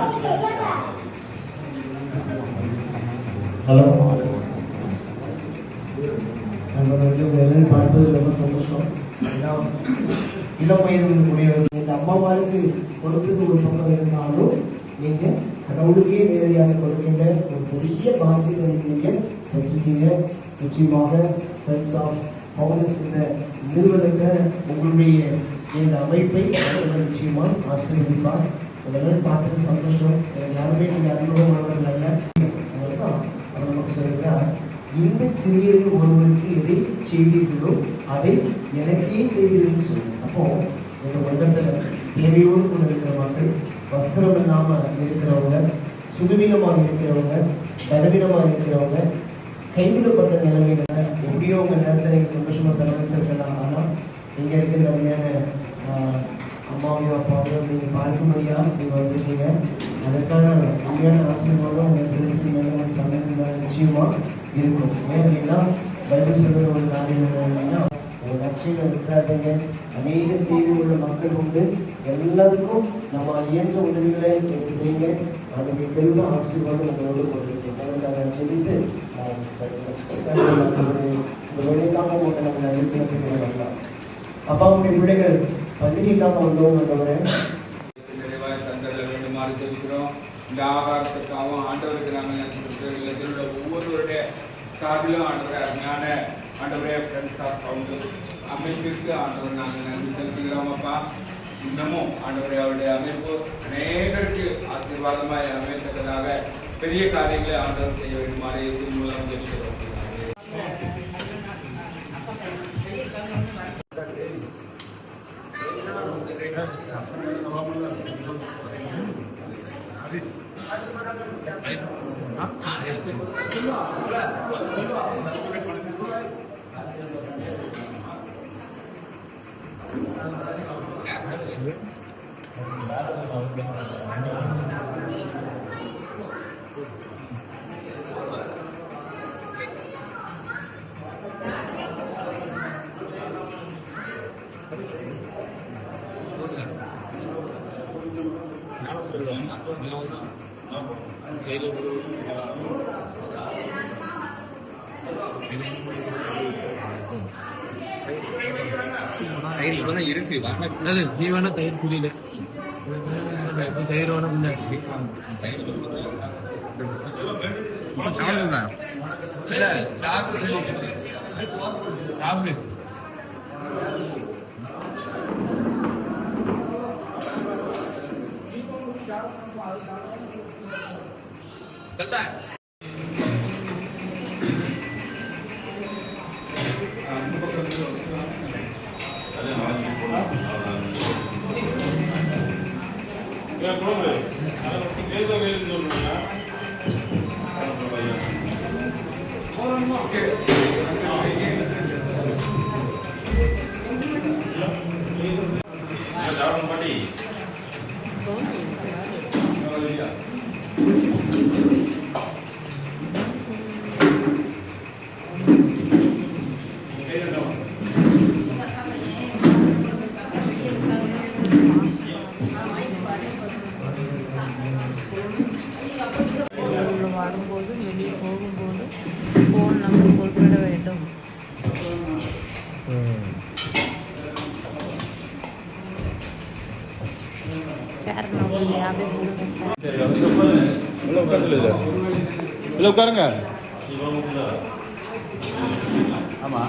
Hello, நம்ம பார்ப்பது ரொம்ப சந்தோஷம். இளம் வயது இந்த அம்மாமாருக்கு கொடுத்தது ஒரு பக்கம் இருந்தாலும் நீங்க கடவுளுக்கே நேரடியாக கொடுக்கின்ற ஒரு பெரிய பாக்கியத்தை நீங்க வச்சிருக்கீங்க. நிச்சயமாக ஃப்ரெண்ட்ஸ் ஆஃப் பவுலஸ் இந்த நிறுவனத்தை உங்களுடைய இந்த அமைப்பை நிச்சயமா ஆசீர்வதிப்பார். இதெல்லாம் பார்த்துட்டு சந்தோஷம். யாருமே நீங்க அனுபவமானவர்கள் அல்ல. அவர் நமக்கு சொல்கிறார், இந்த சிறியரில் ஒருவருக்கு எதை செய்தீர்களோ அதை எனக்கே செய்தீர்கள் சொல்லு. அப்போ இந்த உலகத்துல தேவையோடு கூட இருக்கிற மக்கள், வஸ்திரம் இல்லாம இருக்கிறவங்க, சுதுவீனமாக இருக்கிறவங்க, பலவீனமாக இருக்கிறவங்க, கைவிடப்பட்ட நிலைமையில எப்படியோ உங்க நேரத்தை நீங்க சந்தோஷமா செலவழிச்சிருக்கலாம். ஆனா இங்க இருக்கிற வகையான அம்மாவையும் அப்பாவையும் நீங்க பார்க்கும்படியா நீங்க வந்துருக்கீங்க. அதற்கான உண்மையான ஆசீர்வாதம் உங்க சிறுசி மேல சந்ததியில நிச்சயமா இருக்கும். ஏன்னா பைபிள் சொல்ற ஒரு காரியம் என்னன்னா, ஒரு லட்சியம் இருக்கிறாங்க, அநேக தேவை உள்ள மக்கள் உண்டு, எல்லாருக்கும் நம்ம இயன்ற உதவிகளை செய்யுங்க. அதுக்கு பெரும் ஆசீர்வாதம் உங்களோடு கொண்டிருக்கேன். சொல்லிட்டு இந்த வேலைக்காக உங்களை நம்ம நிறைய சிறப்பு வரலாம். அப்பாவுடைய பிள்ளைகள் பள்ளிக்காக வந்தவங்க நிறைவாய் தந்தர வேண்டுமாறு ஜெபிக்கிறோம். இந்த ஆகாரத்துக்காகவும் ஆண்டவருக்கு நாங்கள் ஒவ்வொருவருடைய சார்பிலும் ஆண்டவரை அருமையான ஆண்டவரே ஃப்ரெண்ட்ஸ் ஆஃப் பவுண்டர்ஸ் அமைப்பிற்கு ஆண்டவர் நாங்கள் நன்றி செலுத்துகிறோம். அப்பா, இன்னமும் ஆண்டவரை அவருடைய அமைப்பு அநேகருக்கு ஆசீர்வாதமாய் அமைத்ததாக பெரிய காரியங்களை ஆண்டவர் செய்ய வேண்டுமாறு இயேசு மூலம் ஜெபிக்கிறோம். இருக்கு நீ வேணா தயிர் புரியல தயிர் வேணா சாப்பிடு. வரும்போது வெளியே போகும்போது ஃபோன் நம்பர் குறிப்பிட வேண்டும். உட்காருங்க. ஆமா